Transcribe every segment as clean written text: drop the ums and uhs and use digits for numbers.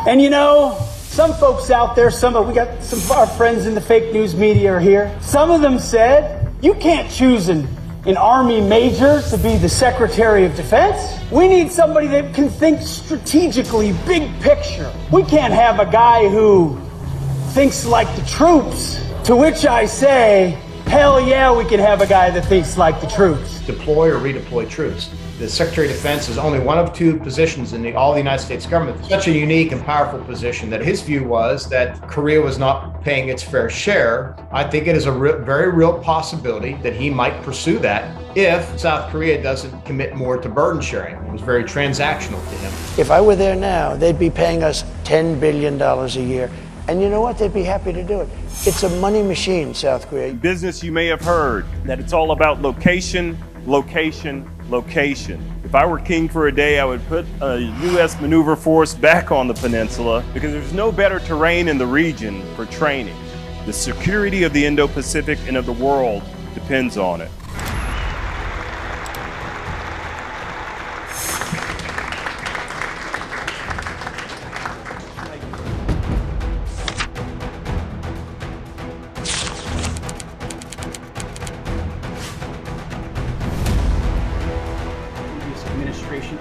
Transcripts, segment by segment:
And you know, some folks out there, we got some of our friends in the fake news media are here. Some of them said, you can't choose an Army major to be the Secretary of Defense. We need somebody that can think strategically, big picture. We can't have a guy who thinks like the troops. To which I say, hell yeah, we can have a guy that thinks like the troops. Deploy or redeploy troops. The Secretary of Defense is only one of two positions in all the United States government. It's such a unique and powerful position that his view was that Korea was not paying its fair share. I think it is a very real possibility that he might pursue that if South Korea doesn't commit more to burden sharing. It was very transactional to him. If I were there now, they'd be paying us $10 billion a year. And you know what? They'd be happy to do it. It's a money machine, South Korea. Business, you may have heard that it's all about location, location, location. If I were king for a day, I would put a U.S. maneuver force back on the peninsula because there's no better terrain in the region for training. The security of the Indo-Pacific and of the world depends on it.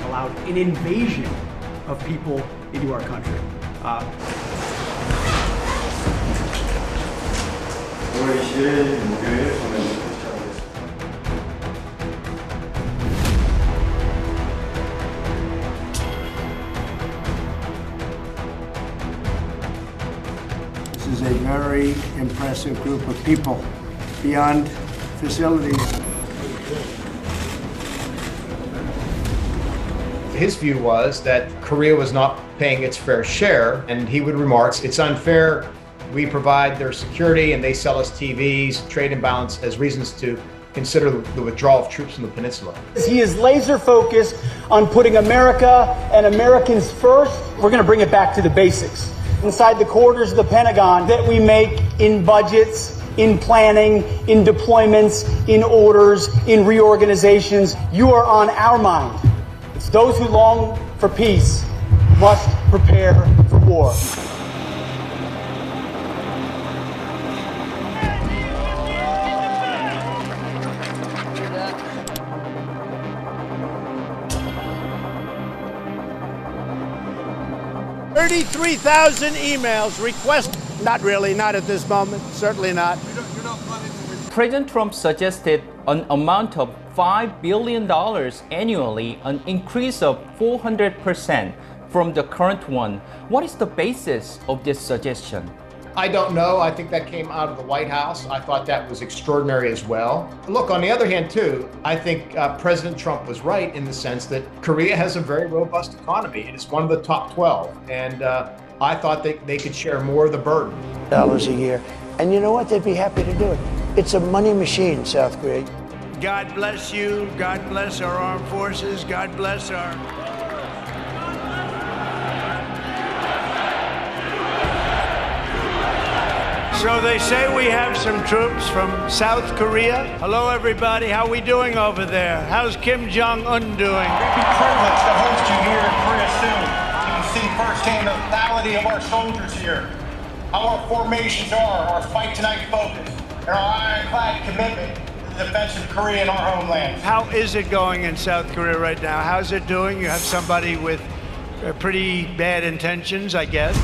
Allowed an invasion of people into our country. This is a very impressive group of people beyond facilities. His view was that Korea was not paying its fair share, and he would remark, it's unfair. We provide their security and they sell us TVs, trade imbalance as reasons to consider the withdrawal of troops from the peninsula. He is laser focused on putting America and Americans first. We're going to bring it back to the basics. Inside the quarters of the Pentagon that we make in budgets, in planning, in deployments, in orders, in reorganizations, you are on our mind. It's those who long for peace must prepare for war. $33,000 emails request. Not really, not at this moment, certainly not. President Trump suggested an amount of $5 billion annually, an increase of 400% from the current one. What is the basis of this suggestion? I don't know. I think that came out of the White House. I thought that was extraordinary as well. Look, on the other hand, too, I think President Trump was right in the sense that Korea has a very robust economy. It is one of the top 12. And I thought they could share more of the burden. Dollars a year. And you know what? They'd be happy to do it. It's a money machine, South Korea. God bless you. God bless our armed forces. God bless our... So they say we have some troops from South Korea. Hello, everybody. How we doing over there? How's Kim Jong-un doing? We'd be privileged to host you here in Korea soon. You can see firsthand the quality of our soldiers here, how our formations are, our fight tonight focus, and our ironclad commitment to the defense of Korea and our homeland. How is it going in South Korea right now? How's it doing? You have somebody with pretty bad intentions, I guess.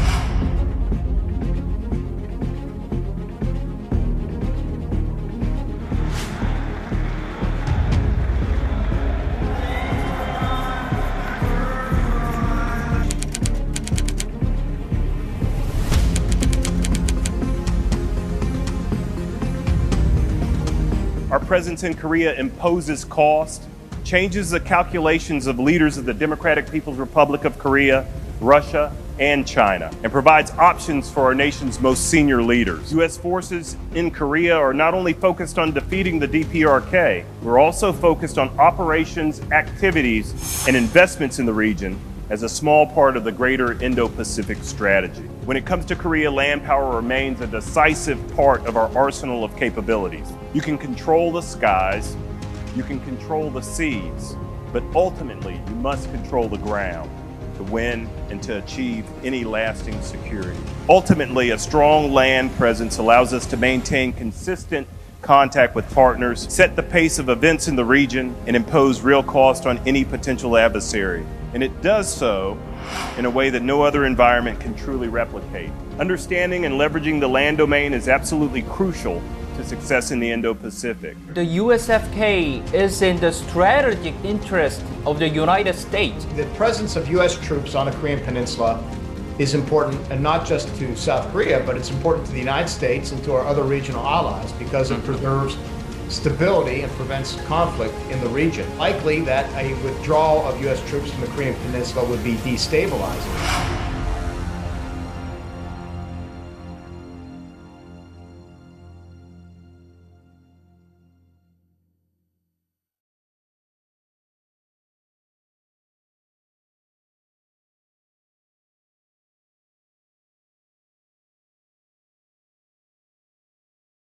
Our presence in Korea imposes cost, changes the calculations of leaders of the Democratic People's Republic of Korea, Russia, and China, and provides options for our nation's most senior leaders. U.S. forces in Korea are not only focused on defeating the DPRK, we're also focused on operations, activities, and investments in the region as a small part of the greater Indo-Pacific strategy. When it comes to Korea, land power remains a decisive part of our arsenal of capabilities. You can control the skies, you can control the seas, but ultimately you must control the ground. to win and to achieve any lasting security. Ultimately, a strong land presence allows us to maintain consistent contact with partners, set the pace of events in the region, and impose real cost on any potential adversary. And it does so in a way that no other environment can truly replicate. Understanding and leveraging the land domain is absolutely crucial to success in the Indo-Pacific. The USFK is in the strategic interest of the United States. The presence of U.S. troops on the Korean Peninsula is important, and not just to South Korea, but it's important to the United States and to our other regional allies because it preserves stability and prevents conflict in the region. Likely that a withdrawal of U.S. troops from the Korean Peninsula would be destabilizing.